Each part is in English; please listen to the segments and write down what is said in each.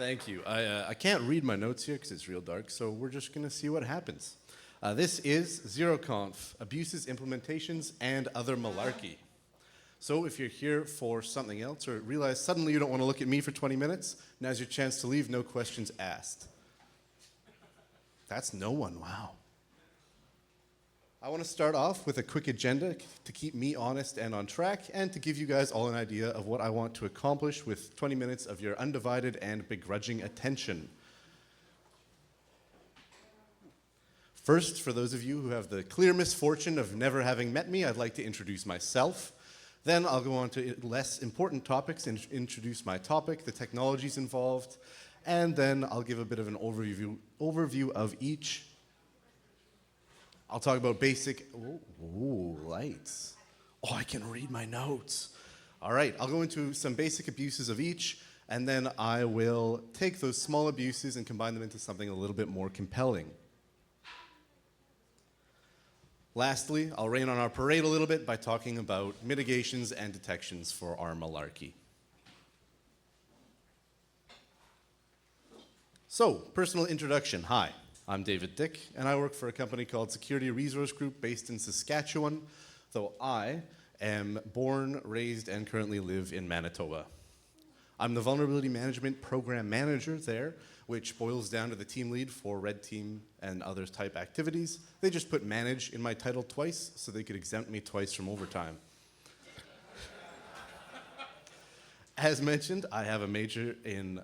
Thank you. I can't read my notes here because it's real dark, so we're just going to see what happens. This is Zeroconf, Abuses, Implementations, and Other Malarkey. So if you're here for something else or realize suddenly you don't want to look at me for 20 minutes, now's your chance to leave, no questions asked. That's no one, wow. I want to start off with a quick agenda to keep me honest and on track and to give you guys all an idea of what I want to accomplish with 20 minutes of your undivided and begrudging attention. First, for those of you who have the clear misfortune of never having met me, I'd like to introduce myself. Then I'll go on to less important topics and introduce my topic, the technologies involved, and then I'll give a bit of an overview of each. I'll talk about basic, lights. Oh, I can read my notes. All right, I'll go into some basic abuses of each, and then I will take those small abuses and combine them into something a little bit more compelling. Lastly, I'll rain on our parade a little bit by talking about mitigations and detections for our malarkey. So, personal introduction. Hi, I'm David Dyck, and I work for a company called Security Resource Group based in Saskatchewan, though I am born, raised, and currently live in Manitoba. I'm the Vulnerability Management Program Manager there, which boils down to the team lead for red team and other type activities. They just put manage in my title twice so they could exempt me twice from overtime. As mentioned, I have a major in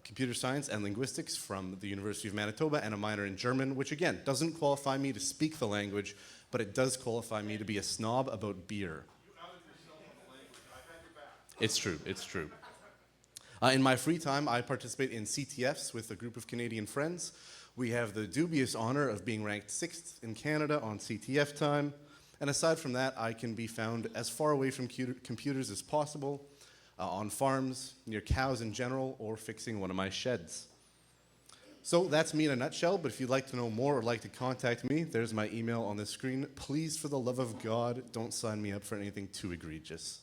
computer science and linguistics from the University of Manitoba and a minor in German, which again, doesn't qualify me to speak the language, but it does qualify me to be a snob about beer. You outed yourself on the language. I had your back. It's true, it's true. In my free time, I participate in CTFs with a group of Canadian friends. We have the dubious honor of being ranked 6th in Canada on CTF time. And aside from that, I can be found as far away from computers as possible, on farms, near cows in general, or fixing one of my sheds. So that's me in a nutshell, but if you'd like to know more or like to contact me, there's my email on the screen. Please, for the love of God, don't sign me up for anything too egregious.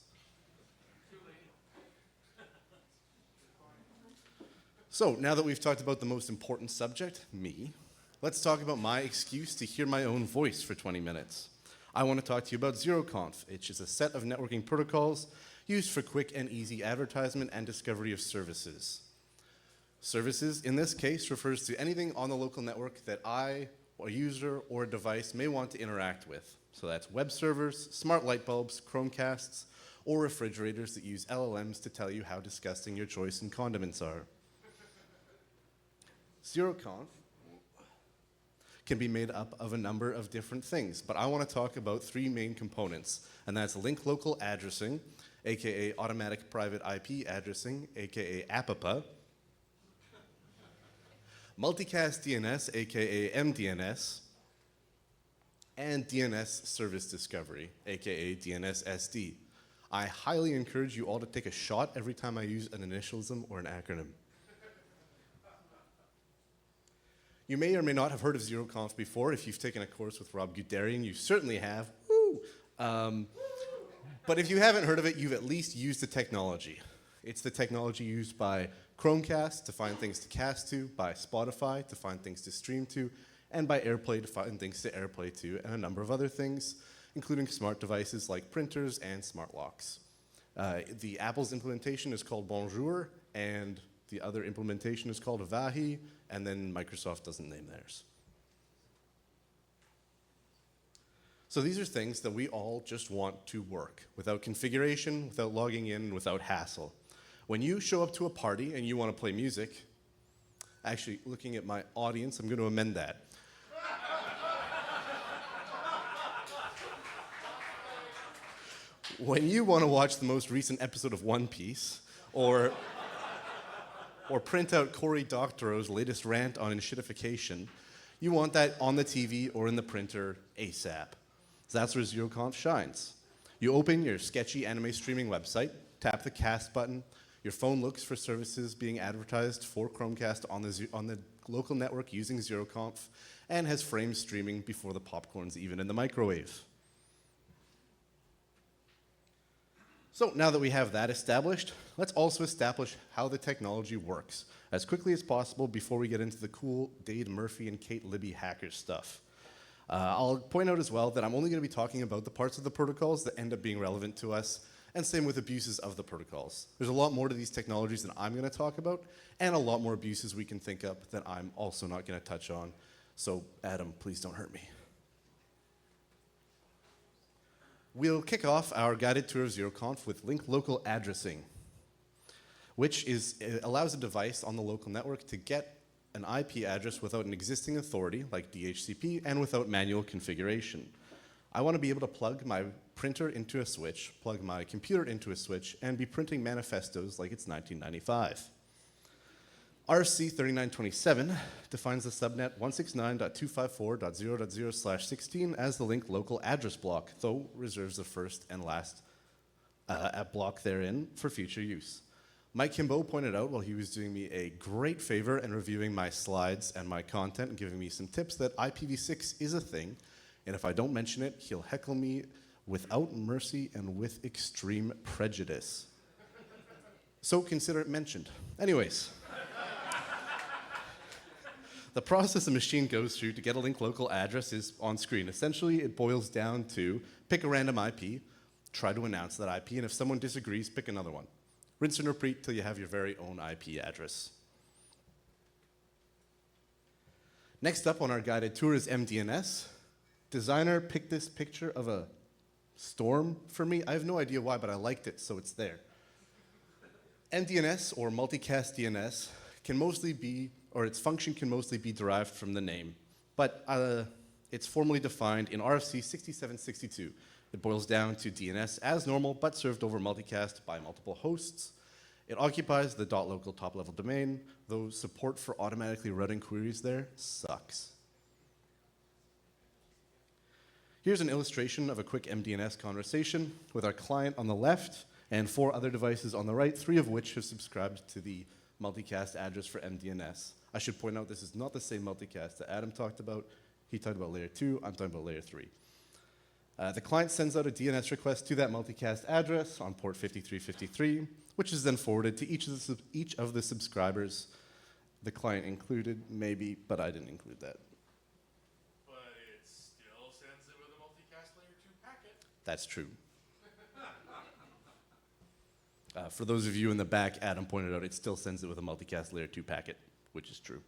So, now that we've talked about the most important subject, me, let's talk about my excuse to hear my own voice for 20 minutes. I want to talk to you about Zeroconf, which is a set of networking protocols used for quick and easy advertisement and discovery of services. Services, in this case, refers to anything on the local network that I, a user, or a device may want to interact with. So that's web servers, smart light bulbs, Chromecasts, or refrigerators that use LLMs to tell you how disgusting your choice in condiments are. Zeroconf can be made up of a number of different things, but I want to talk about three main components, and that's link local addressing, aka automatic private IP addressing, aka APAPA, multicast DNS, aka mDNS, and DNS service discovery, aka DNS-SD. I highly encourage you all to take a shot every time I use an initialism or an acronym. You may or may not have heard of Zeroconf before. If you've taken a course with Rob Guderian, you certainly have. Woo! But if you haven't heard of it, you've at least used the technology. It's the technology used by Chromecast to find things to cast to, by Spotify to find things to stream to, and by AirPlay to find things to AirPlay to, and a number of other things, including smart devices like printers and smart locks. The Apple's implementation is called Bonjour, and the other implementation is called Vahi, and then Microsoft doesn't name theirs. So these are things that we all just want to work, without configuration, without logging in, without hassle. When you show up to a party and you want to play music, actually, looking at my audience, I'm going to amend that. When you want to watch the most recent episode of One Piece, or print out Cory Doctorow's latest rant on enshittification, you want that on the TV or in the printer ASAP. So that's where Zeroconf shines. You open your sketchy anime streaming website, tap the cast button, your phone looks for services being advertised for Chromecast on the local network using Zeroconf, and has frames streaming before the popcorn's even in the microwave. So now that we have that established, let's also establish how the technology works as quickly as possible before we get into the cool Dade Murphy and Kate Libby hacker stuff. I'll point out as well that I'm only going to be talking about the parts of the protocols that end up being relevant to us, and same with abuses of the protocols. There's a lot more to these technologies than I'm going to talk about, and a lot more abuses we can think up that I'm also not going to touch on. So, Adam, please don't hurt me. We'll kick off our guided tour of Zeroconf with link local addressing, which allows a device on the local network to get an IP address without an existing authority, like DHCP, and without manual configuration. I want to be able to plug my printer into a switch, plug my computer into a switch, and be printing manifestos like it's 1995. RFC 3927 defines the subnet 169.254.0.0/16 as the link local address block, though reserves the first and last block therein for future use. Mike Kimbo pointed out while he was doing me a great favor and reviewing my slides and my content and giving me some tips that IPv6 is a thing, and if I don't mention it, he'll heckle me without mercy and with extreme prejudice. So consider it mentioned. Anyways, the process a machine goes through to get a link local address is on screen. Essentially, it boils down to pick a random IP, try to announce that IP, and if someone disagrees, pick another one. Rinse and repeat till you have your very own IP address. Next up on our guided tour is mDNS. Designer picked this picture of a storm for me. I have no idea why, but I liked it, so it's there. mDNS, or multicast DNS, can mostly be, or its function can mostly be derived from the name, but it's formally defined in RFC 6762. It boils down to DNS as normal, but served over multicast by multiple hosts. It occupies the .local top-level domain, though support for automatically routing queries there sucks. Here's an illustration of a quick mDNS conversation with our client on the left and 4 other devices on the right, 3 of which have subscribed to the multicast address for mDNS. I should point out this is not the same multicast that Adam talked about. He talked about layer 2, I'm talking about layer 3. The client sends out a DNS request to that multicast address on port 5353, which is then forwarded to each of the subscribers. The client included, maybe, but I didn't include that. But it still sends it with a multicast layer 2 packet. That's true. For those of you in the back, Adam pointed out it still sends it with a multicast layer 2 packet, which is true.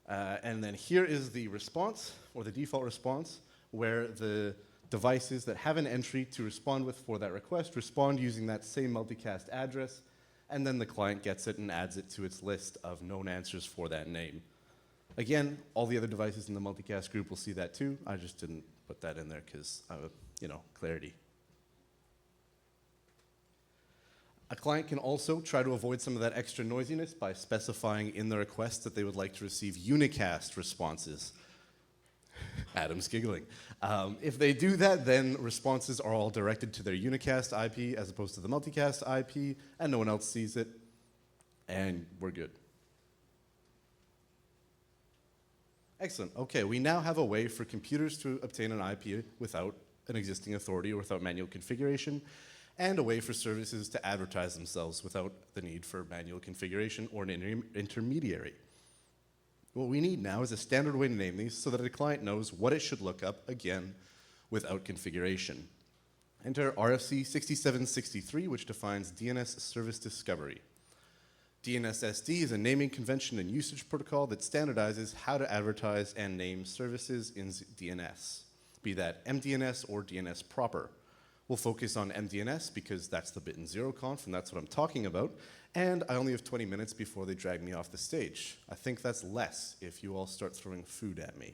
And then here is the response, or the default response, where the devices that have an entry to respond with for that request respond using that same multicast address, and then the client gets it and adds it to its list of known answers for that name. Again, all the other devices in the multicast group will see that too. I just didn't put that in there because, clarity. A client can also try to avoid some of that extra noisiness by specifying in the request that they would like to receive unicast responses. Adam's giggling. If they do that, then responses are all directed to their unicast IP as opposed to the multicast IP, and no one else sees it, and we're good. Excellent. Okay, we now have a way for computers to obtain an IP without an existing authority or without manual configuration, and a way for services to advertise themselves without the need for manual configuration or an intermediary. What we need now is a standard way to name these so that a client knows what it should look up, again, without configuration. Enter RFC 6763, which defines DNS service discovery. DNS-SD is a naming convention and usage protocol that standardizes how to advertise and name services in DNS, be that mDNS or DNS proper. We'll focus on mDNS because that's the bit in Zeroconf, and that's what I'm talking about. And I only have 20 minutes before they drag me off the stage. I think that's less if you all start throwing food at me.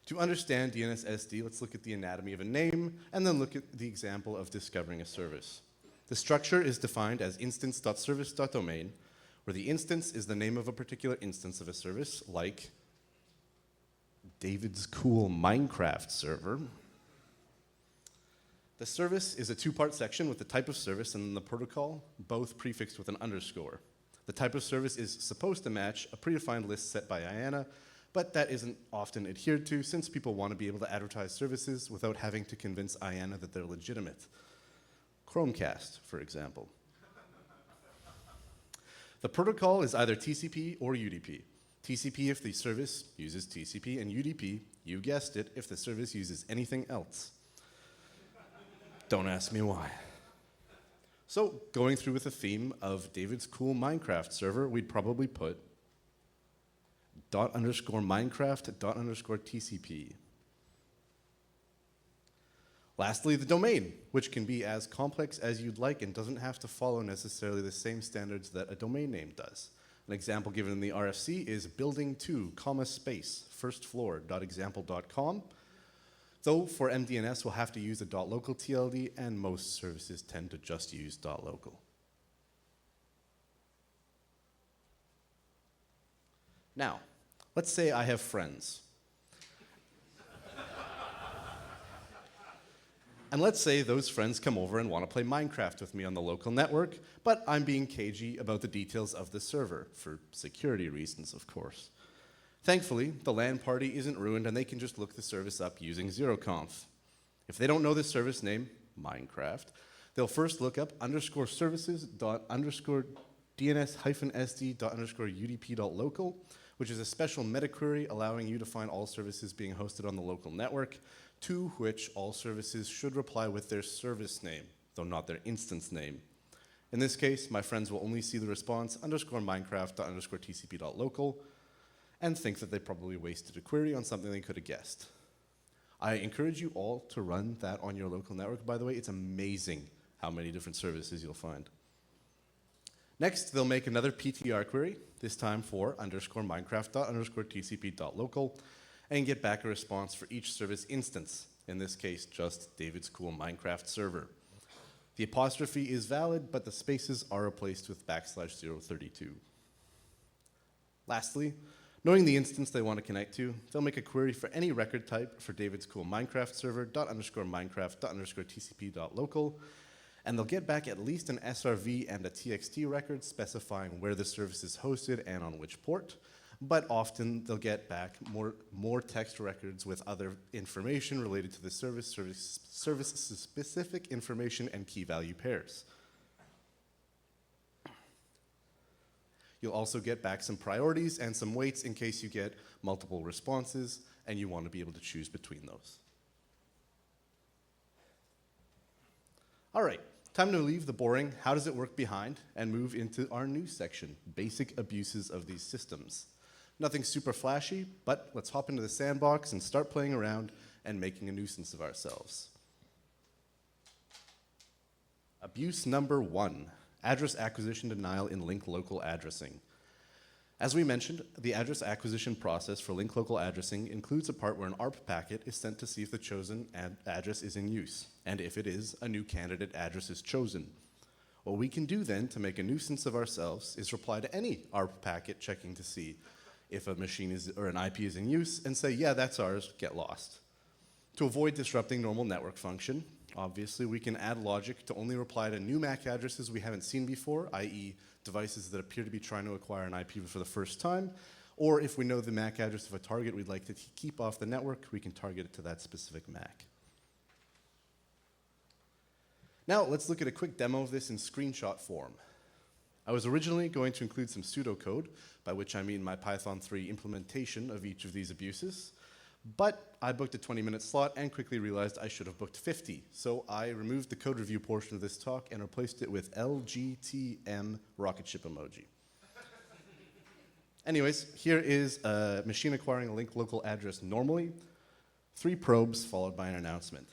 To understand DNS-SD, let's look at the anatomy of a name, and then look at the example of discovering a service. The structure is defined as instance.service.domain, where the instance is the name of a particular instance of a service, like David's cool Minecraft server. The service is a 2-part section with the type of service and the protocol, both prefixed with an underscore. The type of service is supposed to match a predefined list set by IANA, But that isn't often adhered to since people want to be able to advertise services without having to convince IANA that they're legitimate. Chromecast, for example. The protocol is either TCP or UDP. TCP if the service uses TCP, and UDP, you guessed it, if the service uses anything else. Don't ask me why. So, going through with the theme of David's cool Minecraft server, we'd probably put ._Minecraft._TCP. Lastly, the domain, which can be as complex as you'd like and doesn't have to follow necessarily the same standards that a domain name does. An example given in the RFC is building2, space, firstfloor.example.com. Though for mDNS, we'll have to use a .local TLD, and most services tend to just use .local. Now, let's say I have friends. And let's say those friends come over and want to play Minecraft with me on the local network, but I'm being cagey about the details of the server, for security reasons, of course. Thankfully, the LAN party isn't ruined and they can just look the service up using Zeroconf. If they don't know the service name, Minecraft, they'll first look up _services._DNS-SD._UDP.local, which is a special meta query allowing you to find all services being hosted on the local network, to which all services should reply with their service name, though not their instance name. In this case, my friends will only see the response _Minecraft._TCP.local and think that they probably wasted a query on something they could have guessed. I encourage you all to run that on your local network, by the way. It's amazing how many different services you'll find. Next, they'll make another PTR query, this time for _Minecraft._TCP.local, and get back a response for each service instance, in this case, just David's cool Minecraft server. The apostrophe is valid, but the spaces are replaced with \032. Lastly, knowing the instance they want to connect to, they'll make a query for any record type for David's cool Minecraft server, ._Minecraft._TCP.local, and they'll get back at least an SRV and a TXT record specifying where the service is hosted and on which port, but often they'll get back more text records with other information related to the service-specific information and key value pairs. You'll also get back some priorities and some weights in case you get multiple responses and you want to be able to choose between those. All right, time to leave the boring how does it work behind and move into our new section, basic abuses of these systems. Nothing super flashy, but let's hop into the sandbox and start playing around and making a nuisance of ourselves. Abuse number 1, address acquisition denial in link local addressing. As we mentioned, the address acquisition process for link local addressing includes a part where an ARP packet is sent to see if the chosen address is in use, and if it is, a new candidate address is chosen. What we can do then to make a nuisance of ourselves is reply to any ARP packet checking to see if a machine is or an IP is in use and say, yeah, that's ours, get lost. To avoid disrupting normal network function, obviously we can add logic to only reply to new MAC addresses we haven't seen before, i.e. devices that appear to be trying to acquire an IP for the first time, or if we know the MAC address of a target we'd like to keep off the network, we can target it to that specific MAC. Now let's look at a quick demo of this in screenshot form. I was originally going to include some pseudocode, by which I mean my Python 3 implementation of each of these abuses, but I booked a 20-minute slot and quickly realized I should have booked 50. So I removed the code review portion of this talk and replaced it with LGTM rocket ship emoji. Anyways, here is a machine acquiring a link local address normally, 3 probes followed by an announcement.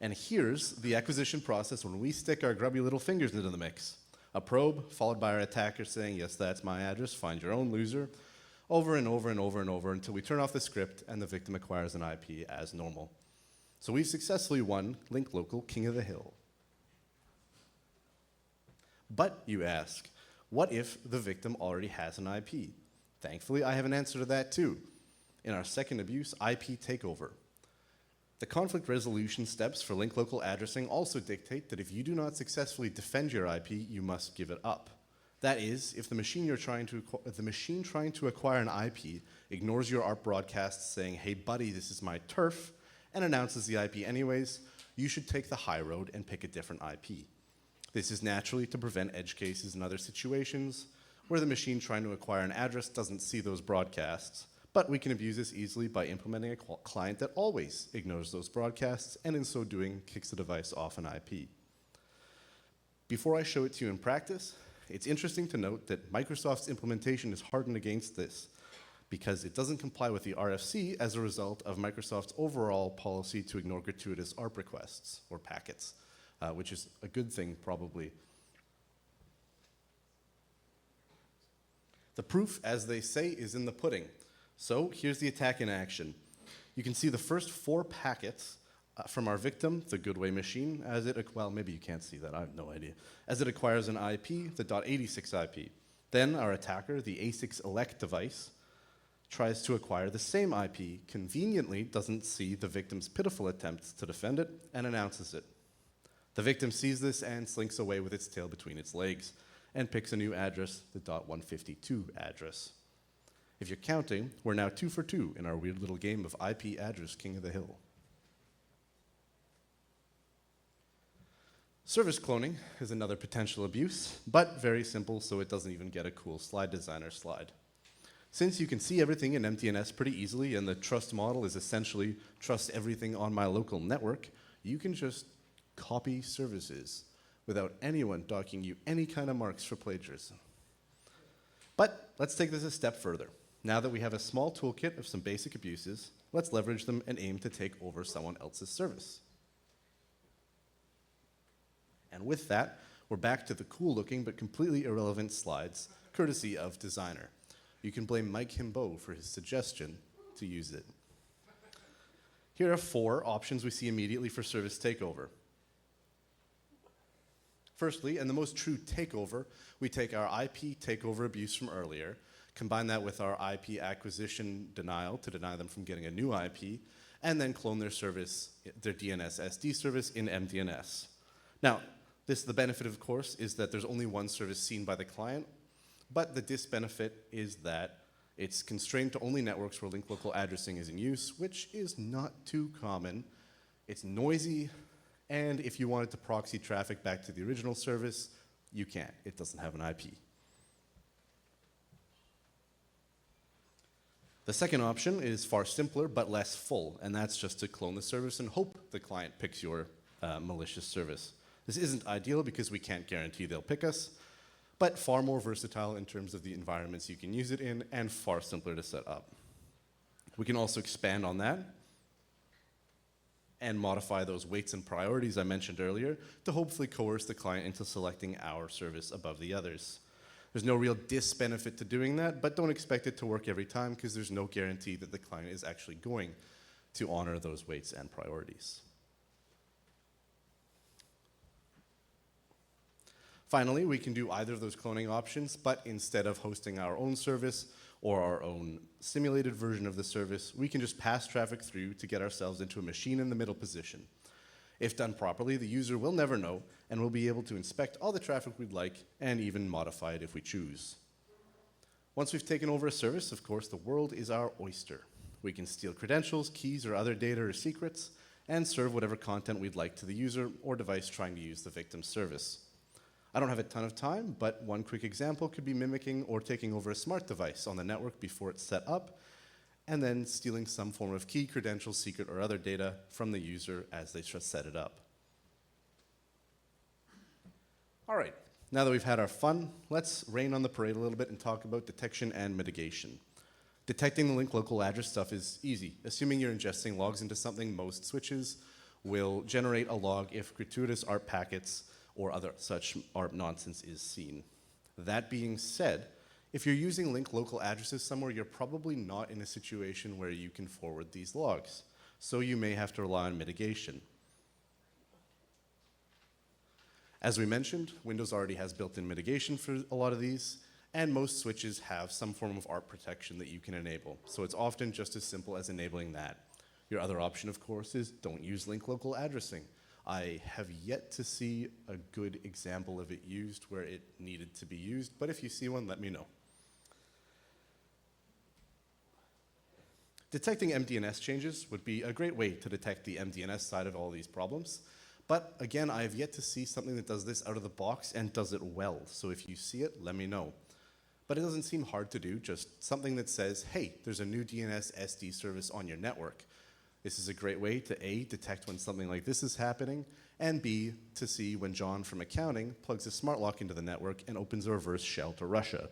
And here's the acquisition process when we stick our grubby little fingers into the mix. A probe followed by our attacker saying, yes, that's my address, find your own loser, over and over and over and over until we turn off the script and the victim acquires an IP as normal. So we've successfully won link local king of the hill. But, you ask, what if the victim already has an IP? Thankfully, I have an answer to that too. In our second abuse, IP takeover. The conflict resolution steps for link local addressing also dictate that if you do not successfully defend your IP, you must give it up. That is, if the machine trying to acquire an IP ignores your ARP broadcast saying, "Hey buddy, this is my turf," and announces the IP anyways, you should take the high road and pick a different IP. This is naturally to prevent edge cases and other situations where the machine trying to acquire an address doesn't see those broadcasts, but we can abuse this easily by implementing a client that always ignores those broadcasts and in so doing kicks the device off an IP. Before I show it to you in practice, it's interesting to note that Microsoft's implementation is hardened against this because it doesn't comply with the RFC as a result of Microsoft's overall policy to ignore gratuitous ARP requests or packets, which is a good thing probably. The proof, as they say, is in the pudding. So here's the attack in action. You can see the first 4 packets from our victim, the Goodway machine, well, maybe you can't see that, I have no idea, as it acquires an IP, the .86 IP. Then our attacker, the A6 elect device, tries to acquire the same IP, conveniently doesn't see the victim's pitiful attempts to defend it, and announces it. The victim sees this and slinks away with its tail between its legs, and picks a new address, the .152 address. If you're counting, we're now 2 for 2 in our weird little game of IP address king of the hill. Service cloning is another potential abuse, but very simple, so it doesn't even get a cool slide designer slide. Since you can see everything in mDNS pretty easily, and the trust model is essentially trust everything on my local network, you can just copy services without anyone docking you any kind of marks for plagiarism. But let's take this a step further. Now that we have a small toolkit of some basic abuses, let's leverage them and aim to take over someone else's service. And with that, we're back to the cool-looking but completely irrelevant slides, courtesy of Designer. You can blame Mike Himbo for his suggestion to use it. Here are 4 options we see immediately for service takeover. Firstly, and the most true takeover, we take our IP takeover abuse from earlier, combine that with our IP acquisition denial to deny them from getting a new IP, and then clone their service, their DNS-SD service in mDNS. Now, the benefit, of course, is that there's only one service seen by the client, but the disbenefit is that it's constrained to only networks where link local addressing is in use, which is not too common. It's noisy, and if you wanted to proxy traffic back to the original service, you can't. It doesn't have an IP. The second option is far simpler but less full, and that's just to clone the service and hope the client picks your malicious service. This isn't ideal because we can't guarantee they'll pick us, but far more versatile in terms of the environments you can use it in and far simpler to set up. We can also expand on that and modify those weights and priorities I mentioned earlier to hopefully coerce the client into selecting our service above the others. There's no real disbenefit to doing that, but don't expect it to work every time because there's no guarantee that the client is actually going to honor those weights and priorities. Finally, we can do either of those cloning options, but instead of hosting our own service or our own simulated version of the service, we can just pass traffic through to get ourselves into a machine in the middle position. If done properly, the user will never know and will be able to inspect all the traffic we'd like and even modify it if we choose. Once we've taken over a service, of course, the world is our oyster. We can steal credentials, keys, or other data or secrets and serve whatever content we'd like to the user or device trying to use the victim's service. I don't have a ton of time, but one quick example could be mimicking or taking over a smart device on the network before it's set up, and then stealing some form of key, credential, secret, or other data from the user as they set it up. All right, now that we've had our fun, let's rain on the parade a little bit and talk about detection and mitigation. Detecting the link local address stuff is easy. Assuming you're ingesting logs into something, most switches will generate a log if gratuitous ARP packets or other such ARP nonsense is seen. That being said, if you're using link local addresses somewhere, you're probably not in a situation where you can forward these logs. So you may have to rely on mitigation. As we mentioned, Windows already has built-in mitigation for a lot of these, and most switches have some form of ARP protection that you can enable. So it's often just as simple as enabling that. Your other option, of course, is don't use link local addressing. I have yet to see a good example of it used where it needed to be used, but if you see one, let me know. Detecting mDNS changes would be a great way to detect the mDNS side of all these problems. But again, I have yet to see something that does this out of the box and does it well. So if you see it, let me know. But it doesn't seem hard to do, just something that says, hey, there's a new DNS-SD service on your network. This is a great way to A, detect when something like this is happening, and B, to see when John from accounting plugs a smart lock into the network and opens a reverse shell to Russia.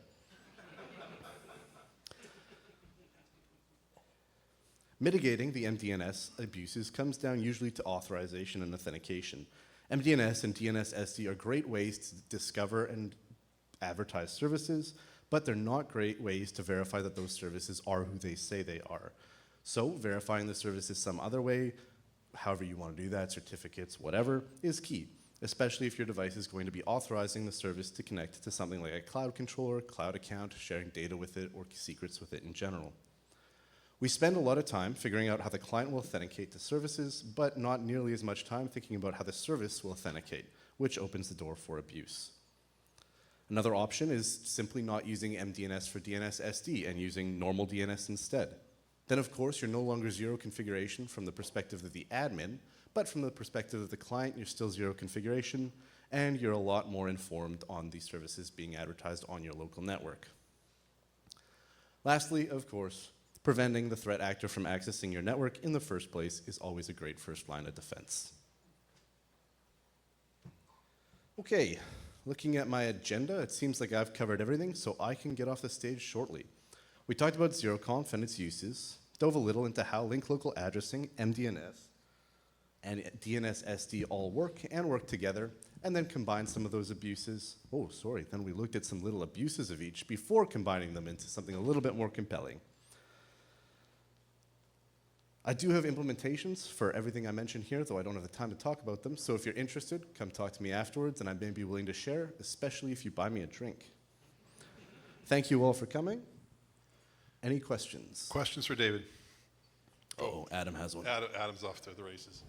Mitigating the mDNS abuses comes down usually to authorization and authentication. mDNS and DNS-SD are great ways to discover and advertise services, but they're not great ways to verify that those services are who they say they are. So verifying the services some other way, however you want to do that, certificates, whatever, is key, especially if your device is going to be authorizing the service to connect to something like a cloud controller, cloud account, sharing data with it, or secrets with it in general. We spend a lot of time figuring out how the client will authenticate to services, but not nearly as much time thinking about how the service will authenticate, which opens the door for abuse. Another option is simply not using mDNS for DNS-SD and using normal DNS instead. Then, of course, you're no longer zero configuration from the perspective of the admin, but from the perspective of the client, you're still zero configuration, and you're a lot more informed on the services being advertised on your local network. Lastly, of course, preventing the threat actor from accessing your network in the first place is always a great first line of defense. Okay, looking at my agenda, it seems like I've covered everything, so I can get off the stage shortly. We talked about Zeroconf and its uses, dove a little into how link local addressing, mDNS, and DNS-SD all work and work together, and then combined some of those abuses. Then we looked at some little abuses of each before combining them into something a little bit more compelling. I do have implementations for everything I mentioned here, though I don't have the time to talk about them. So if you're interested, come talk to me afterwards, and I may be willing to share, especially if you buy me a drink. Thank you all for coming. Any questions? Questions for David? Oh, Adam has one. Adam's off to the races.